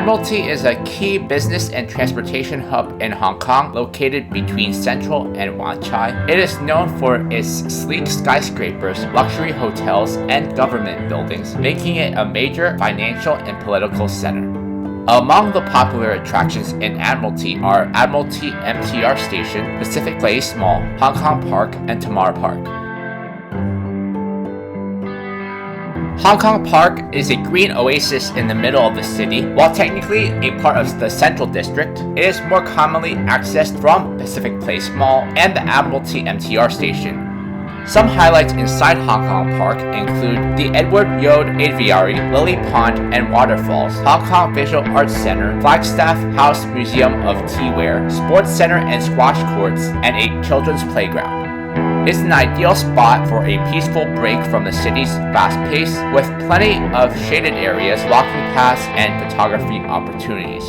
Admiralty is a key business and transportation hub in Hong Kong, located between Central and Wan Chai. It is known for its sleek skyscrapers, luxury hotels, and government buildings, making it a major financial and political center. Among the popular attractions in Admiralty are Admiralty MTR Station, Pacific Place Mall, Hong Kong Park, and Tamar Park. Hong Kong Park is a green oasis in the middle of the city. While technically a part of the Central District, it is more commonly accessed from Pacific Place Mall and the Admiralty MTR Station. Some highlights inside Hong Kong Park include the Edward Yode Aviary, Lily Pond and Waterfalls, Hong Kong Visual Arts Center, Flagstaff House Museum of Teaware, Sports Center and Squash Courts, and a children's playground. It's an ideal spot for a peaceful break from the city's fast pace, with plenty of shaded areas, walking paths, and photography opportunities.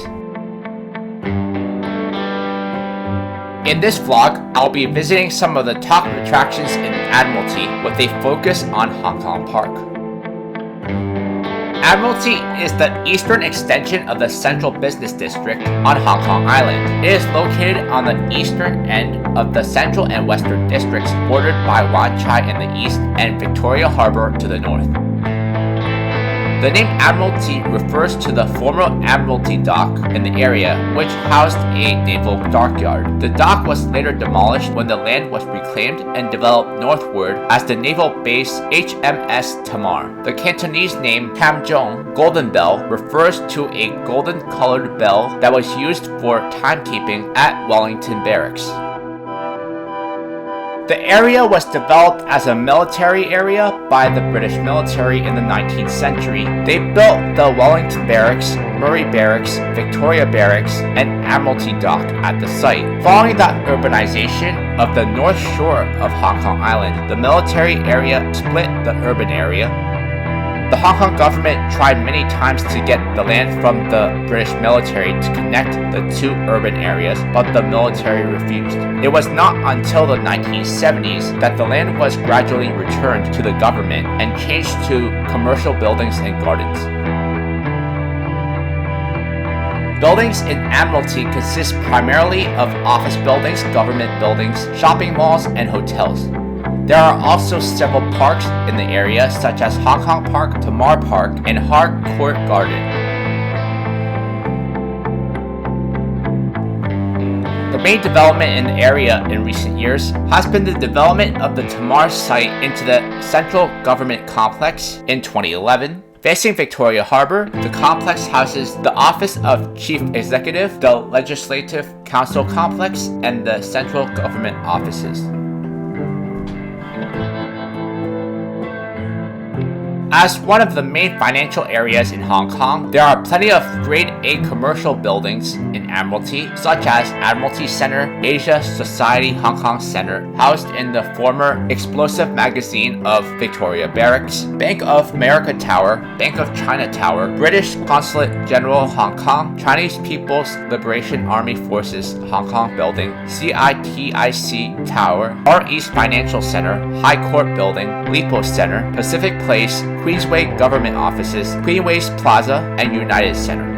In this vlog, I'll be visiting some of the top attractions in Admiralty with a focus on Hong Kong Park. Admiralty is the eastern extension of the Central Business District on Hong Kong Island. It is located on the eastern end of the Central and Western districts, bordered by Wan Chai in the east and Victoria Harbour to the north. The name Admiralty refers to the former Admiralty dock in the area, which housed a naval dockyard. The dock was later demolished when the land was reclaimed and developed northward as the naval base HMS Tamar. The Cantonese name Tam Jong, Golden Bell, refers to a golden-colored bell that was used for timekeeping at Wellington Barracks. The area was developed as a military area by the British military in the 19th century. They built the Wellington Barracks, Murray Barracks, Victoria Barracks, and Admiralty Dock at the site. Following the urbanization of the north shore of Hong Kong Island, the military area split the urban area. The Hong Kong government tried many times to get the land from the British military to connect the two urban areas, but the military refused. It was not until the 1970s that the land was gradually returned to the government and changed to commercial buildings and gardens. Buildings in Admiralty consist primarily of office buildings, government buildings, shopping malls, and hotels. There are also several parks in the area, such as Hong Kong Park, Tamar Park, and Harcourt Garden. The main development in the area in recent years has been the development of the Tamar site into the Central Government Complex in 2011. Facing Victoria Harbour, the complex houses the Office of Chief Executive, the Legislative Council Complex, and the Central Government offices. As one of the main financial areas in Hong Kong, there are plenty of grade A commercial buildings in Admiralty, such as Admiralty Centre, Asia Society Hong Kong Centre, housed in the former Explosive Magazine of Victoria Barracks, Bank of America Tower, Bank of China Tower, British Consulate General Hong Kong, Chinese People's Liberation Army Forces Hong Kong Building, CITIC Tower, Far East Financial Centre, High Court Building, Lipo Centre, Pacific Place, Queensway Government Offices, Queenways Plaza, and United Center.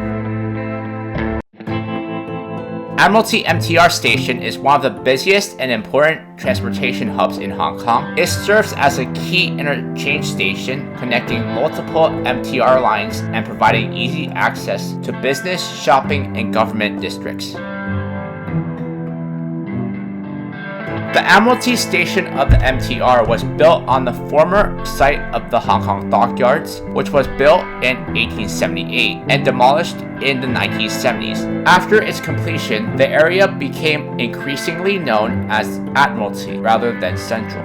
Admiralty MTR Station is one of the busiest and important transportation hubs in Hong Kong. It serves as a key interchange station connecting multiple MTR lines and providing easy access to business, shopping, and government districts. The Admiralty station of the MTR was built on the former site of the Hong Kong Dockyards, which was built in 1878 and demolished in the 1970s. After its completion, the area became increasingly known as Admiralty rather than Central.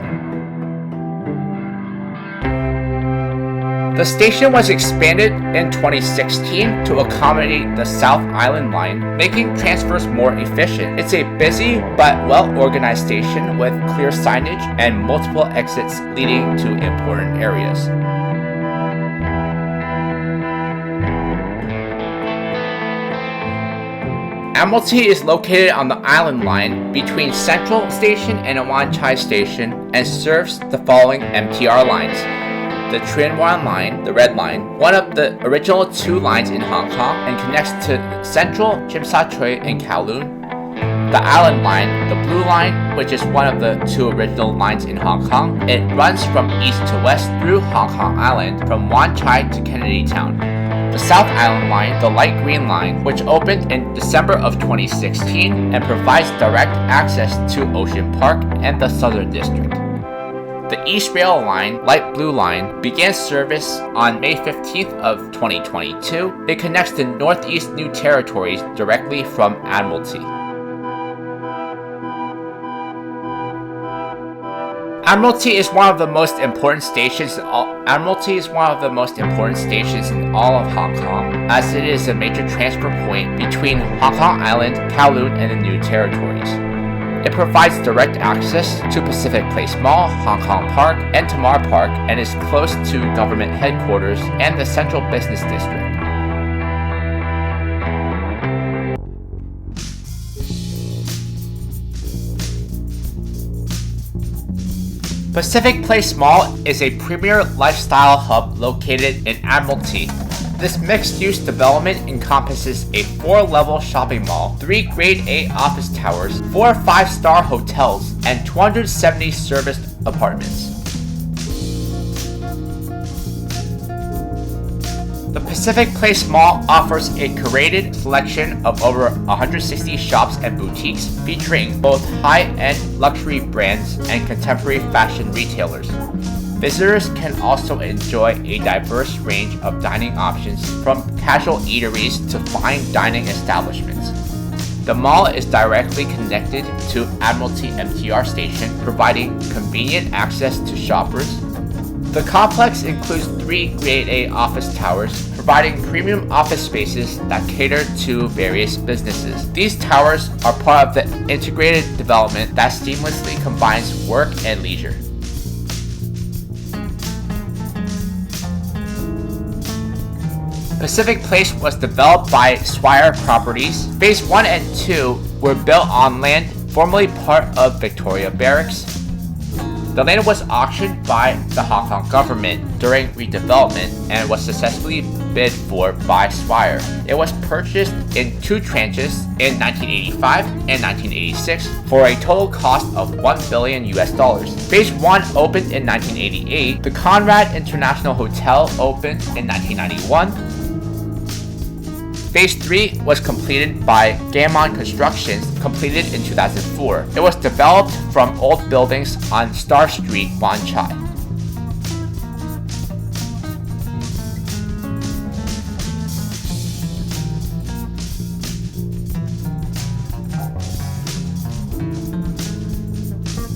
The station was expanded in 2016 to accommodate the South Island line, making transfers more efficient. It's a busy but well-organized station with clear signage and multiple exits leading to important areas. Admiralty is located on the Island Line between Central Station and Wan Chai Station and serves the following MTR lines: the Trainline line, the Red Line, one of the original 2 lines in Hong Kong, and connects to central Tsim Sha Tsui and Kowloon. The Island Line, the Blue Line, which is one of the 2 original lines in Hong Kong. It runs from east to west through Hong Kong Island from Wan Chai to Kennedy Town. The South Island Line, the Light Green Line, which opened in December of 2016 and provides direct access to Ocean Park and the Southern District. The East Rail Line, Light Blue Line, began service on May 15th of 2022. It connects to Northeast New Territories directly from Admiralty. Admiralty is one of the most important stations in all of Hong Kong, as it is a major transfer point between Hong Kong Island, Kowloon, and the New Territories. It provides direct access to Pacific Place Mall, Hong Kong Park, and Tamar Park, and is close to government headquarters and the Central Business District. Pacific Place Mall is a premier lifestyle hub located in Admiralty. This mixed-use development encompasses a 4-level shopping mall, 3 Grade A office towers, 4 5-star hotels, and 270 serviced apartments. The Pacific Place Mall offers a curated selection of over 160 shops and boutiques featuring both high-end luxury brands and contemporary fashion retailers. Visitors can also enjoy a diverse range of dining options from casual eateries to fine dining establishments. The mall is directly connected to Admiralty MTR station, providing convenient access to shoppers. The complex includes 3 Grade A office towers, providing premium office spaces that cater to various businesses. These towers are part of the integrated development that seamlessly combines work and leisure. Pacific Place was developed by Swire Properties. Phase 1 and 2 were built on land formerly part of Victoria Barracks. The land was auctioned by the Hong Kong government during redevelopment and was successfully bid for by Swire. It was purchased in 2 tranches in 1985 and 1986 for a total cost of $1 billion. Phase 1 opened in 1988. The Conrad International Hotel opened in 1991. Phase 3 was completed by Gammon Constructions, completed in 2004. It was developed from old buildings on Star Street, Wan Chai.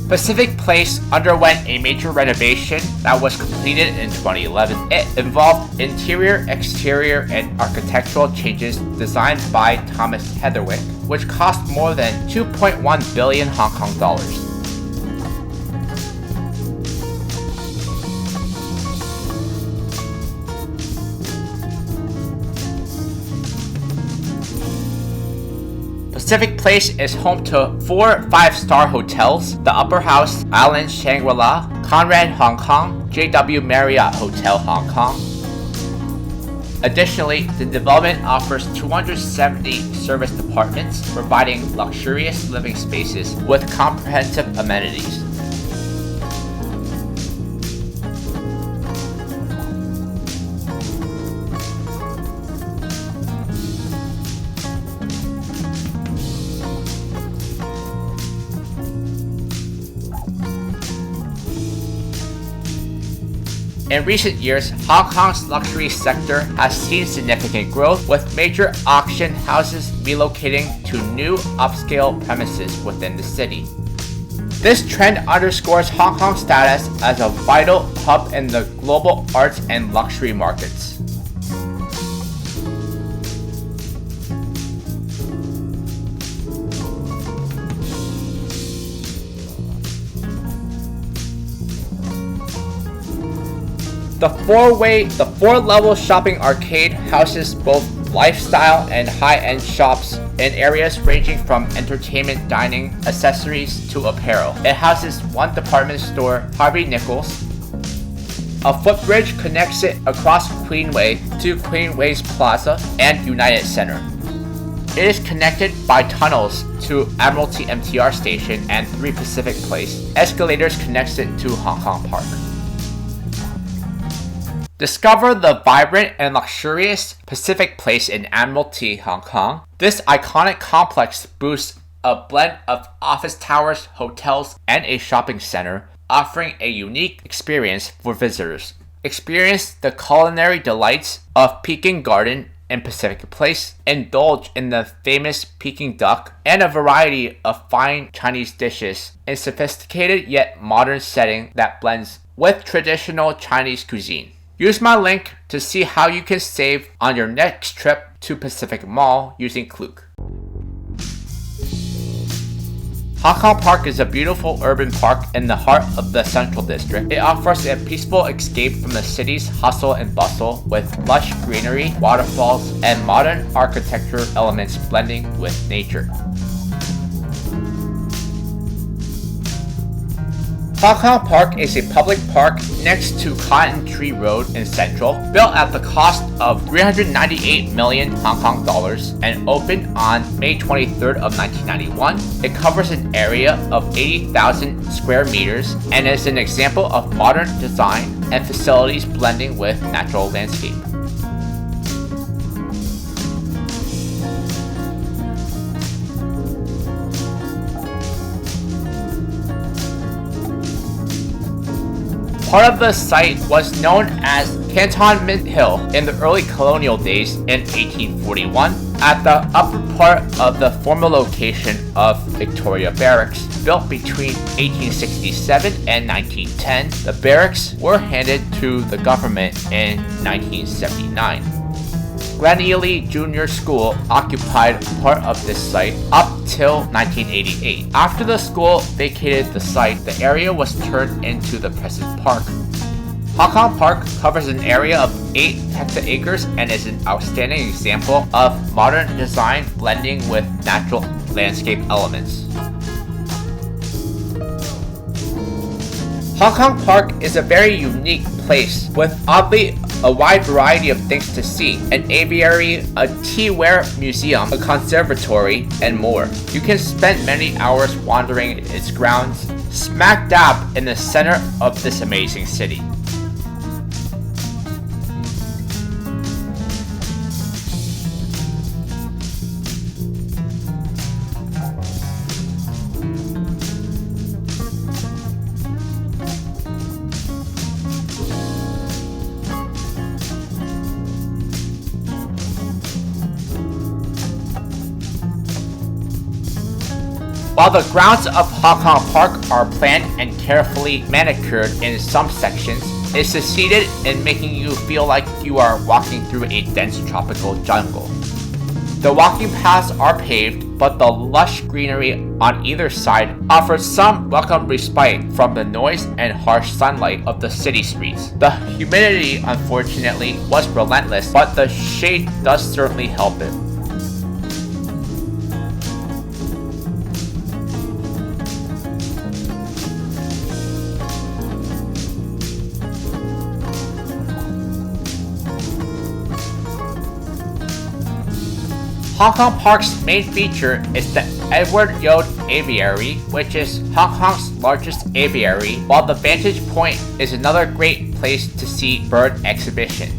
Pacific Place underwent a major renovation that was completed in 2011. It involved interior, exterior, and architectural changes designed by Thomas Heatherwick, which cost more than 2.1 billion Hong Kong dollars. Pacific Place is home to 4 5-star hotels: the Upper House, Island Shangri-La, Conrad Hong Kong, JW Marriott Hotel Hong Kong. Additionally, the development offers 270 serviced apartments, providing luxurious living spaces with comprehensive amenities. In recent years, Hong Kong's luxury sector has seen significant growth, with major auction houses relocating to new upscale premises within the city. This trend underscores Hong Kong's status as a vital hub in the global arts and luxury markets. The 4-level shopping arcade houses both lifestyle and high-end shops in areas ranging from entertainment, dining, accessories to apparel. It houses 1 department store, Harvey Nichols, A footbridge connects it across Queenway to Queenway's Plaza and United Center. It is connected by tunnels to Admiralty MTR Station and 3 Pacific Place. Escalators connects it to Hong Kong Park. Discover the vibrant and luxurious Pacific Place in Admiralty, Hong Kong. This iconic complex boasts a blend of office towers, hotels, and a shopping center, offering a unique experience for visitors. Experience the culinary delights of Peking Garden in Pacific Place, indulge in the famous Peking duck, and a variety of fine Chinese dishes in sophisticated yet modern setting that blends with traditional Chinese cuisine. Use my link to see how you can save on your next trip to Pacific Mall using Klook. Hong Kong Park is a beautiful urban park in the heart of the Central District. It offers a peaceful escape from the city's hustle and bustle with lush greenery, waterfalls, and modern architecture elements blending with nature. Hong Kong Park is a public park next to Cotton Tree Road in Central, built at the cost of 398 million Hong Kong dollars and opened on May 23rd of 1991. It covers an area of 80,000 square meters and is an example of modern design and facilities blending with natural landscape. Part of the site was known as Cantonment Hill in the early colonial days in 1841. At the upper part of the former location of Victoria Barracks, built between 1867 and 1910, the barracks were handed to the government in 1979. Glen Ely Junior School occupied part of this site up till 1988. After the school vacated the site, the area was turned into the present park. Hong Kong Park covers an area of 8 hectares and is an outstanding example of modern design blending with natural landscape elements. Hong Kong Park is a very unique place with oddly a wide variety of things to see: an aviary, a teaware museum, a conservatory, and more. You can spend many hours wandering its grounds, smack dab in the center of this amazing city. While the grounds of Hong Kong Park are planned and carefully manicured in some sections, it succeeded in making you feel like you are walking through a dense tropical jungle. The walking paths are paved, but the lush greenery on either side offers some welcome respite from the noise and harsh sunlight of the city streets. The humidity, unfortunately, was relentless, but the shade does certainly help it. Hong Kong Park's main feature is the Edward Yode Aviary, which is Hong Kong's largest aviary, while the Vantage Point is another great place to see bird exhibition.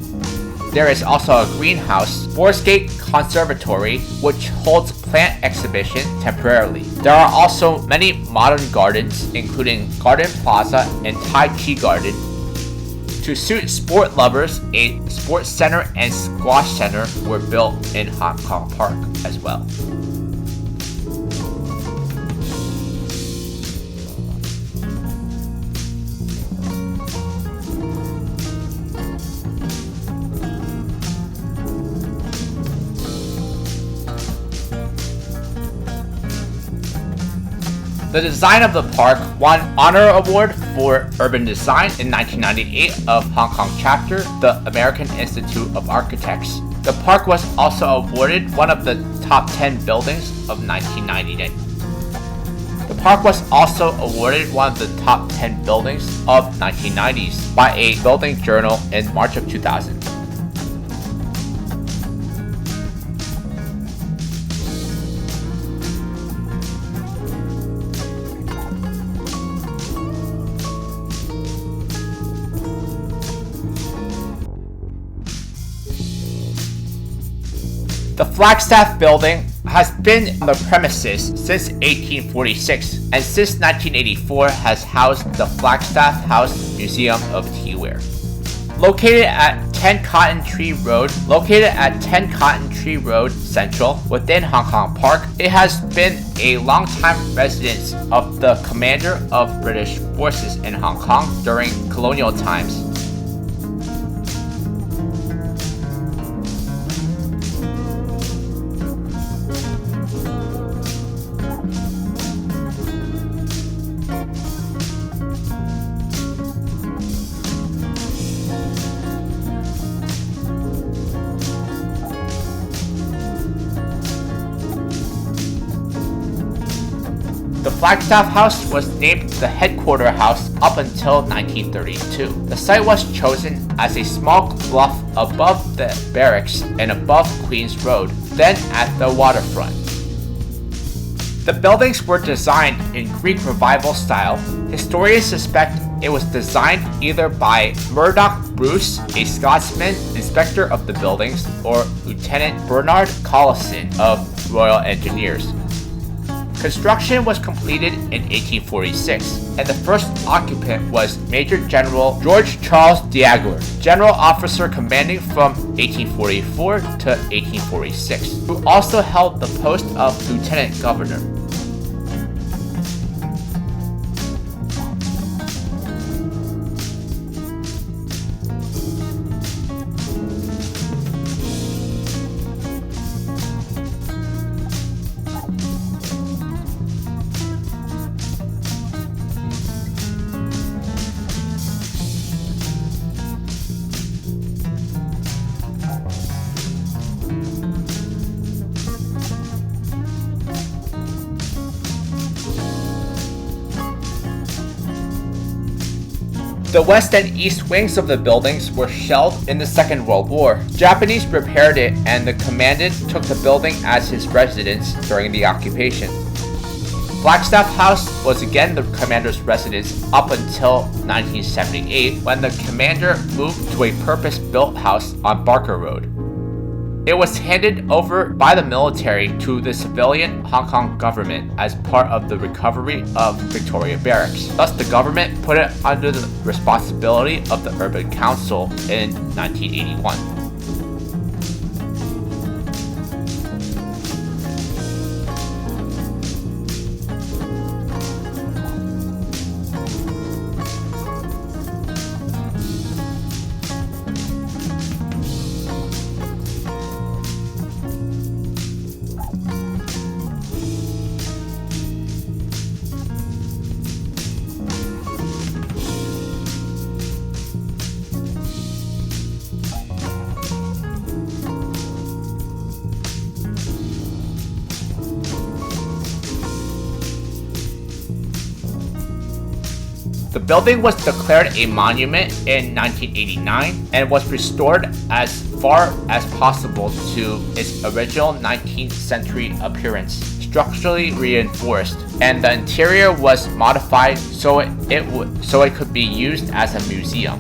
There is also a greenhouse, Foresyte Conservatory, which holds plant exhibition temporarily. There are also many modern gardens, including Garden Plaza and Tai Chi Garden. To suit sport lovers, a sports center and squash center were built in Hong Kong Park as well. The design of the park won Honor Award for Urban Design in 1998 of Hong Kong chapter, the American Institute of Architects. The park was also awarded one of the top 10 buildings of 1998. The park was also awarded one of the top 10 buildings of 1990s by a building journal in March of 2000. The Flagstaff building has been on the premises since 1846 and since 1984 has housed the Flagstaff House Museum of Teaware. Located at 10 Cotton Tree Road Central within Hong Kong Park, it has been a long-time residence of the Commander of British Forces in Hong Kong during colonial times. The Flagstaff House was named the headquarter house up until 1932. The site was chosen as a small bluff above the barracks and above Queens Road, then at the waterfront. The buildings were designed in Greek Revival style. Historians suspect it was designed either by Murdoch Bruce, a Scotsman inspector of the buildings, or Lieutenant Bernard Collison of Royal Engineers. Construction was completed in 1846, and the first occupant was Major General George Charles Diagler, General Officer commanding from 1844 to 1846, who also held the post of Lieutenant Governor. The west and east wings of the buildings were shelled in the Second World War. Japanese repaired it, and the commandant took the building as his residence during the occupation. Flagstaff House was again the commander's residence up until 1978, when the commander moved to a purpose-built house on Barker Road. It was handed over by the military to the civilian Hong Kong government as part of the recovery of Victoria Barracks. Thus, the government put it under the responsibility of the Urban Council in 1981. The building was declared a monument in 1989 and was restored as far as possible to its original 19th century appearance, structurally reinforced, and the interior was modified so it could be used as a museum.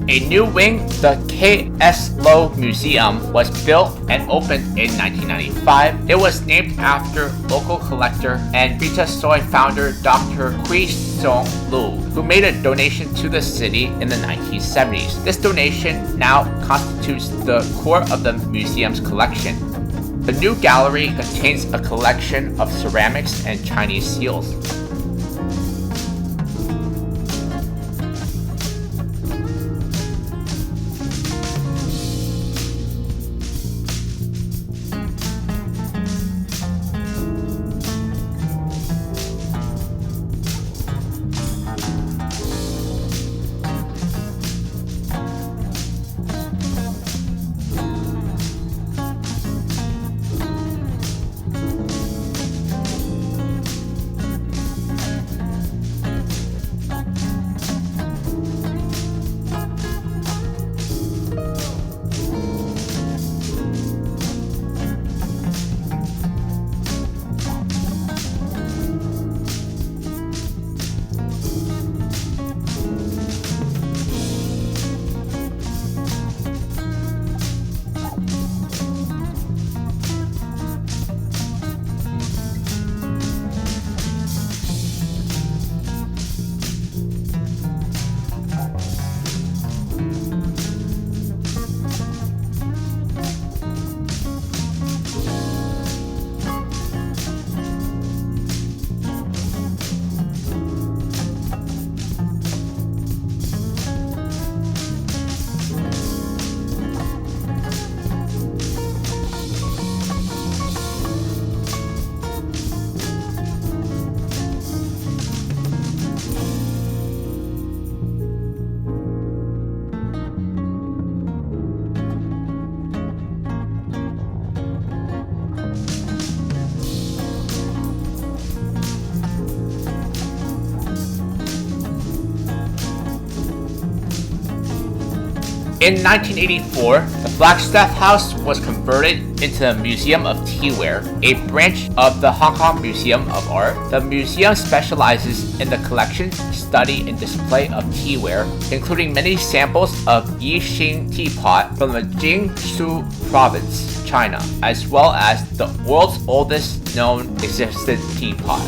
A new wing, the K.S. Low Museum, was built and opened in 1995. It was named after local collector and Vita Soy founder Dr. Kui Song Lu, who made a donation to the city in the 1970s. This donation now constitutes the core of the museum's collection. The new gallery contains a collection of ceramics and Chinese seals. In 1984, the Flagstaff House was converted into the Museum of Teaware, a branch of the Hong Kong Museum of Art. The museum specializes in the collection, study, and display of teaware, including many samples of Yixing teapot from the Jiangsu province, China, as well as the world's oldest known existing teapot.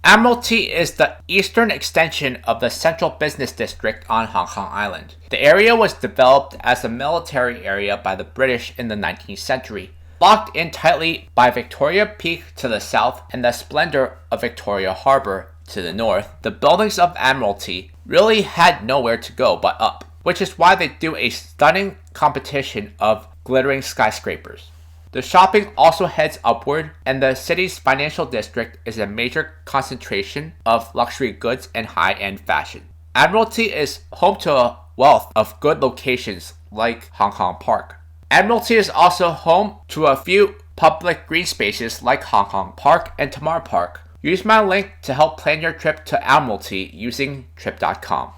Admiralty is the eastern extension of the Central Business District on Hong Kong Island. The area was developed as a military area by the British in the 19th century, locked in tightly by Victoria Peak to the south and the splendor of Victoria Harbour to the north. The buildings of Admiralty really had nowhere to go but up, which is why they do a stunning competition of glittering skyscrapers. The shopping also heads upward, and the city's financial district is a major concentration of luxury goods and high-end fashion. Admiralty is home to a wealth of good locations like Hong Kong Park. Admiralty is also home to a few public green spaces like Hong Kong Park and Tamar Park. Use my link to help plan your trip to Admiralty using trip.com.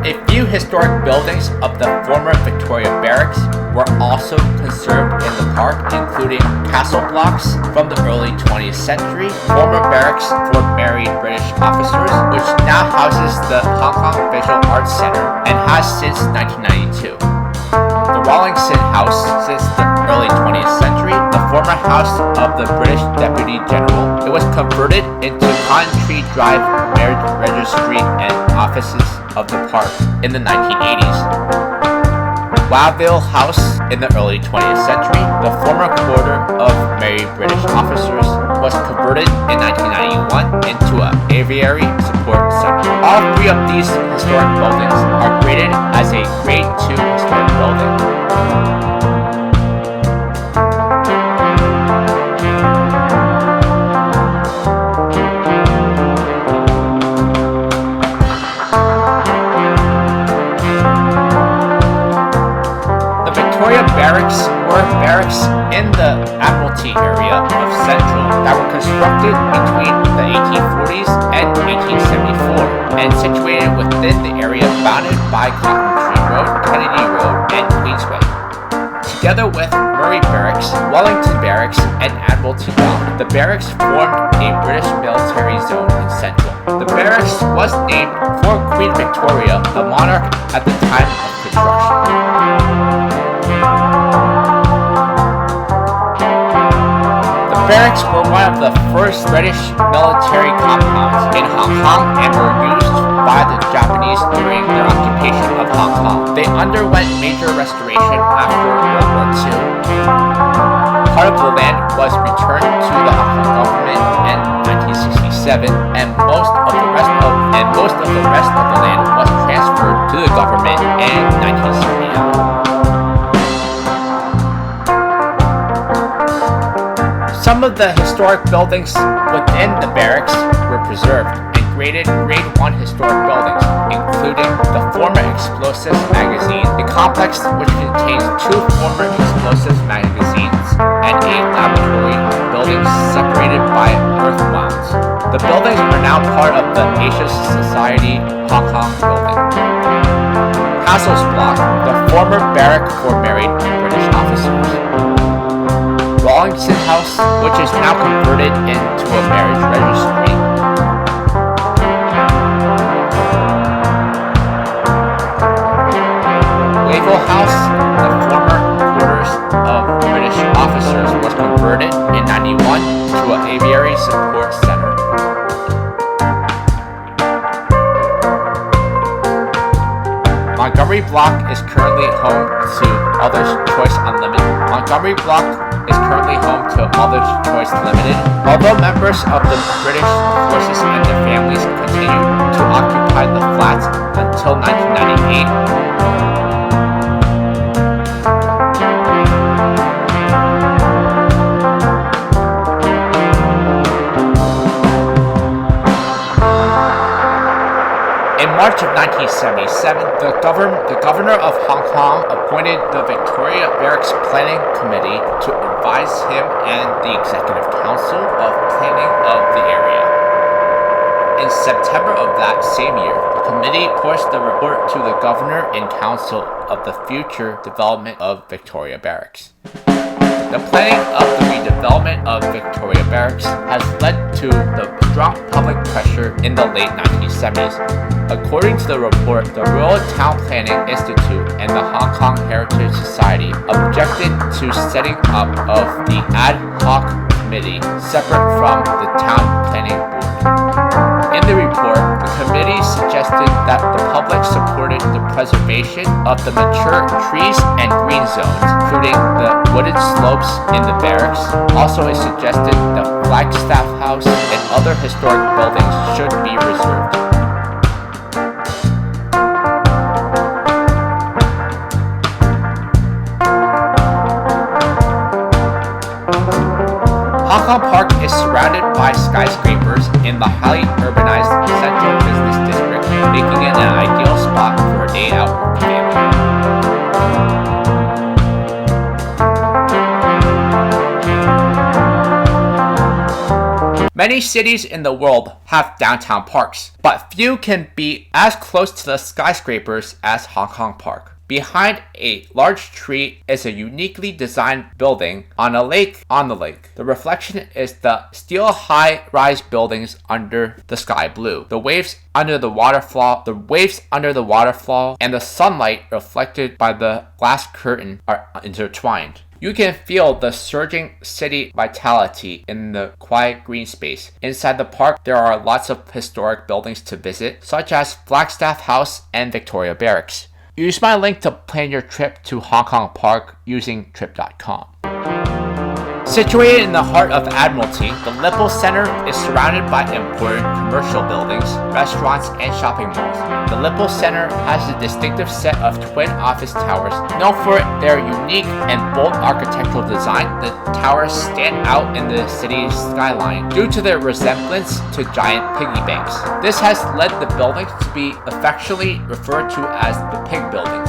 A few historic buildings of the former Victoria Barracks were also conserved in the park, including castle blocks from the early early 20th century, former barracks for married British officers, which now houses the Hong Kong Visual Arts Center and has since 1992. The Rollink House since the early 20th century, the former house of the British Deputy General. It was converted into Cotton Tree Drive Marriage Registry and offices of the park in the 1980s. Wawaway House in the early 20th century, the former quarter of married British officers, was converted in 1991 into an aviary support center. All three of these historic buildings are graded as a Grade 2 historic building. Barracks were barracks in the Admiralty area of Central that were constructed between the 1840s and 1874 and situated within the area bounded by Cotton Tree Road, Kennedy Road, and Queensway. Together with Murray Barracks, Wellington Barracks, and Admiralty Dock, the barracks formed a British military zone in Central. The barracks was named for Queen Victoria, the monarch at the time of construction. Barracks were one of the first British military compounds in Hong Kong and were used by the Japanese during their occupation of Hong Kong. They underwent major restoration after World War II. Part of the land was returned to the Hong Kong government in 1967, and most of the rest of the land was transferred to the government in 1979. Some of the historic buildings within the barracks were preserved and graded Grade 1 historic buildings, including the former Explosives magazine, a complex which contains 2 former Explosives magazines, and a laboratory building separated by earth mounds. The buildings are now part of the Asia Society Hong Kong building. Castles Block, the former barrack for married British officers. Wellington House, which is now converted into a marriage registry. Wawaway House, the former quarters of British officers, was converted in 1991 to an aviary support center. Montgomery Block is currently home to Mother's Choice Unlimited. Montgomery Block is currently home to Mother's Choice Limited. Although members of the British forces and their families continued to occupy the flats until 1998. In March of 1977, the governor of Hong Kong appointed the Victoria Barracks Planning Committee to advise him and the Executive Council of Planning of the area. In September of that same year, the committee pushed the report to the governor and council of the future development of Victoria Barracks. The planning of the redevelopment of Victoria Barracks has led to the strong public pressure in the late 1970s. According to the report, the Royal Town Planning Institute and the Hong Kong Heritage Society objected to setting up of the ad hoc committee separate from the Town Planning Board. In the report, the committee suggested that the public supported the preservation of the mature trees and green zones, including the wooded slopes in the barracks. Also, it suggested the Flagstaff House and other historic buildings should be reserved. Hong Kong Park is surrounded by skyscrapers in the highly urbanized Central Business District, making it an ideal spot for a day out with the family. Many cities in the world have downtown parks, but few can be as close to the skyscrapers as Hong Kong Park. Behind a large tree is a uniquely designed building on a lake on the lake. The reflection is the steel high-rise buildings under the sky blue. The waves under the waterfall, and the sunlight reflected by the glass curtain are intertwined. You can feel the surging city vitality in the quiet green space. Inside the park, there are lots of historic buildings to visit, such as Flagstaff House and Victoria Barracks. Use my link to plan your trip to Hong Kong Park using trip.com. Situated in the heart of Admiralty, the Lippo Center is surrounded by important commercial buildings, restaurants, and shopping malls. The Lippo Center has a distinctive set of twin office towers. Known for their unique and bold architectural design, the towers stand out in the city's skyline due to their resemblance to giant piggy banks. This has led the buildings to be affectionately referred to as the Pig Buildings.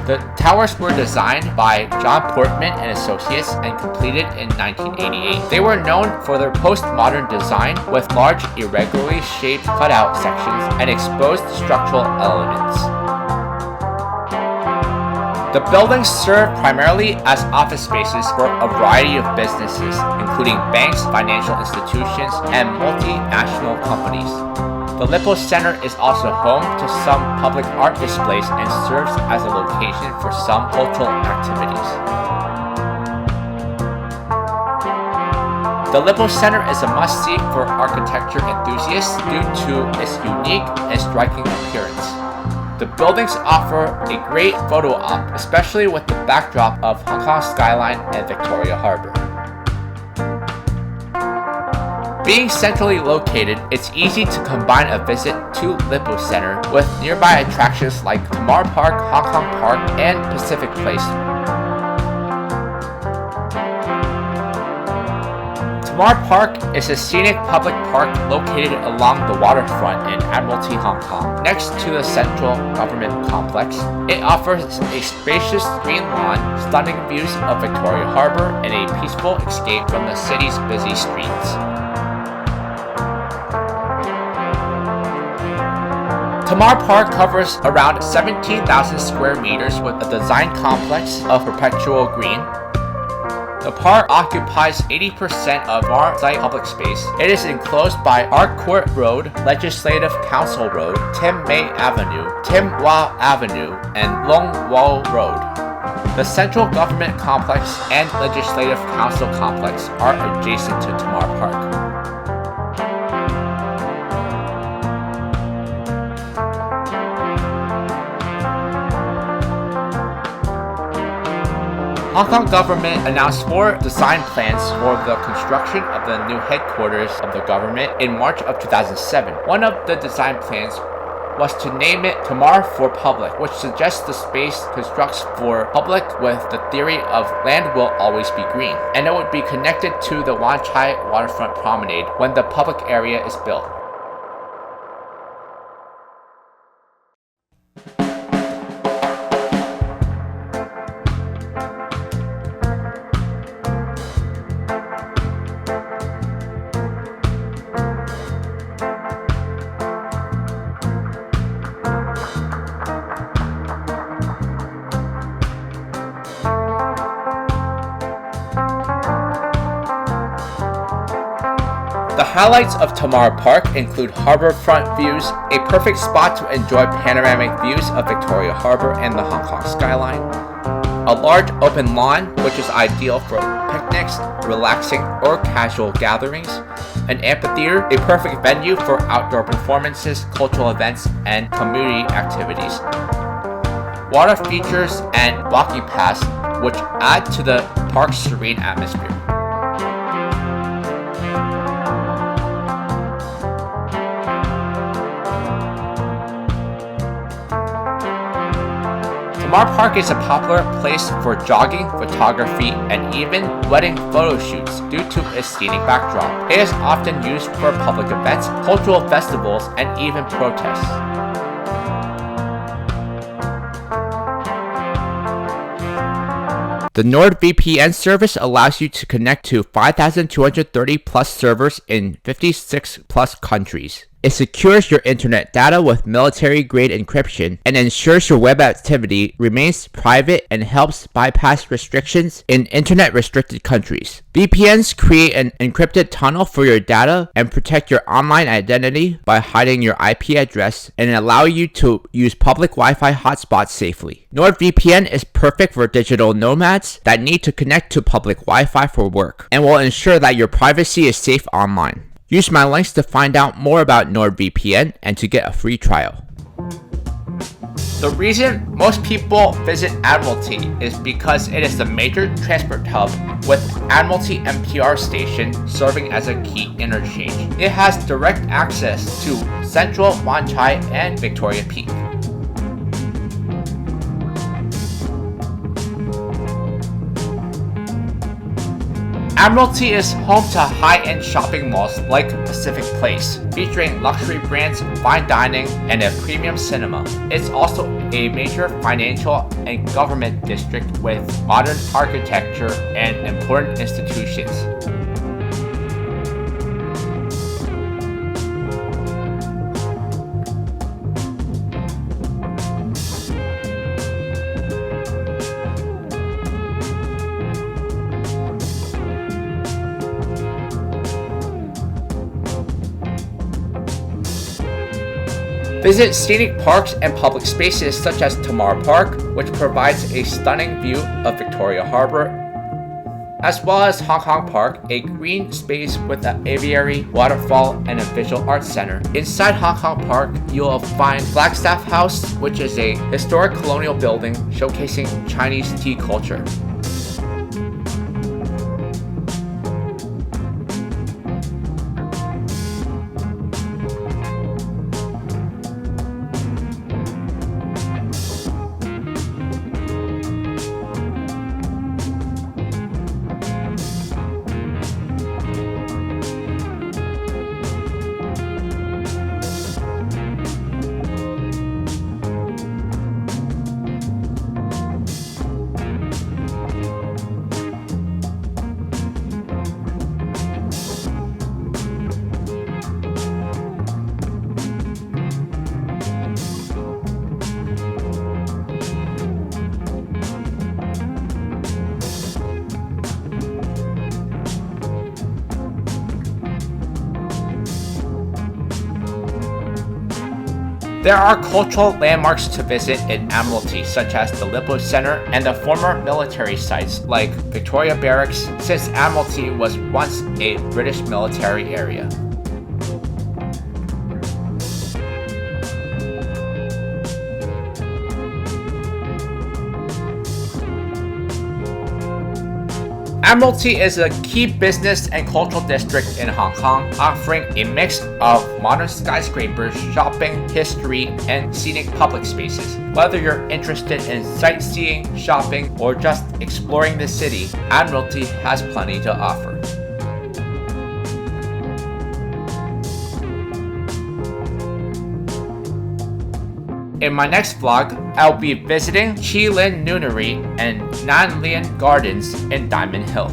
The towers were designed by John Portman and Associates and completed in 1988. They were known for their postmodern design with large, irregularly shaped cutout sections and exposed structural elements. The buildings serve primarily as office spaces for a variety of businesses, including banks, financial institutions, and multinational companies. The Lippo Center is also home to some public art displays and serves as a location for some cultural activities. The Lippo Center is a must-see for architecture enthusiasts due to its unique and striking appearance. The buildings offer a great photo op, especially with the backdrop of Hong Kong skyline and Victoria Harbour. Being centrally located, it's easy to combine a visit to Lippo Center with nearby attractions like Tamar Park, Hong Kong Park, and Pacific Place. Tamar Park is a scenic public park located along the waterfront in Admiralty, Hong Kong, next to the central government complex. It offers a spacious green lawn, stunning views of Victoria Harbour, and a peaceful escape from the city's busy streets. Tamar Park covers around 17,000 square meters with a design complex of perpetual green. The park occupies 80% of Foresyte public space. It is enclosed by Art Court Road, Legislative Council Road, Tim May Avenue, Tim Wah Avenue, and Long Wall Road. The Central Government Complex and Legislative Council Complex are adjacent to Tamar Park. Hong Kong government announced 4 design plans for the construction of the new headquarters of the government in March of 2007. One of the design plans was to name it Tamar for Public, which suggests the space constructs for public with the theory of land will always be green, and it would be connected to the Wan Chai waterfront promenade when the public area is built. The highlights of Tamar Park include harborfront views, a perfect spot to enjoy panoramic views of Victoria Harbour and the Hong Kong skyline, a large open lawn which is ideal for picnics, relaxing or casual gatherings, an amphitheater, a perfect venue for outdoor performances, cultural events, and community activities, water features and walking paths which add to the park's serene atmosphere. Tamar Park is a popular place for jogging, photography, and even wedding photo shoots due to its scenic backdrop. It is often used for public events, cultural festivals, and even protests. The NordVPN service allows you to connect to 5,230 plus servers in 56 plus countries. It secures your internet data with military-grade encryption and ensures your web activity remains private and helps bypass restrictions in internet-restricted countries. VPNs create an encrypted tunnel for your data and protect your online identity by hiding your IP address and allow you to use public Wi-Fi hotspots safely. NordVPN is perfect for digital nomads that need to connect to public Wi-Fi for work and will ensure that your privacy is safe online. Use my links to find out more about NordVPN and to get a free trial. The reason most people visit Admiralty is because it is the major transport hub with Admiralty MTR station serving as a key interchange. It has direct access to Central, Wan Chai, and Victoria Peak. Admiralty is home to high-end shopping malls like Pacific Place, featuring luxury brands, fine dining, and a premium cinema. It's also a major financial and government district with modern architecture and important institutions. Visit scenic parks and public spaces such as Tamar Park, which provides a stunning view of Victoria Harbour, as well as Hong Kong Park, a green space with an aviary, waterfall, and a visual arts center. Inside Hong Kong Park, you'll find Flagstaff House, which is a historic colonial building showcasing Chinese tea culture. There are cultural landmarks to visit in Admiralty, such as the Lippo Center and the former military sites like Victoria Barracks, since Admiralty was once a British military area. Admiralty is a key business and cultural district in Hong Kong, offering a mix of modern skyscrapers, shopping, history, and scenic public spaces. Whether you're interested in sightseeing, shopping, or just exploring the city, Admiralty has plenty to offer. In my next vlog, I'll be visiting Chi Lin Nunnery and Nan Lian Gardens in Diamond Hill.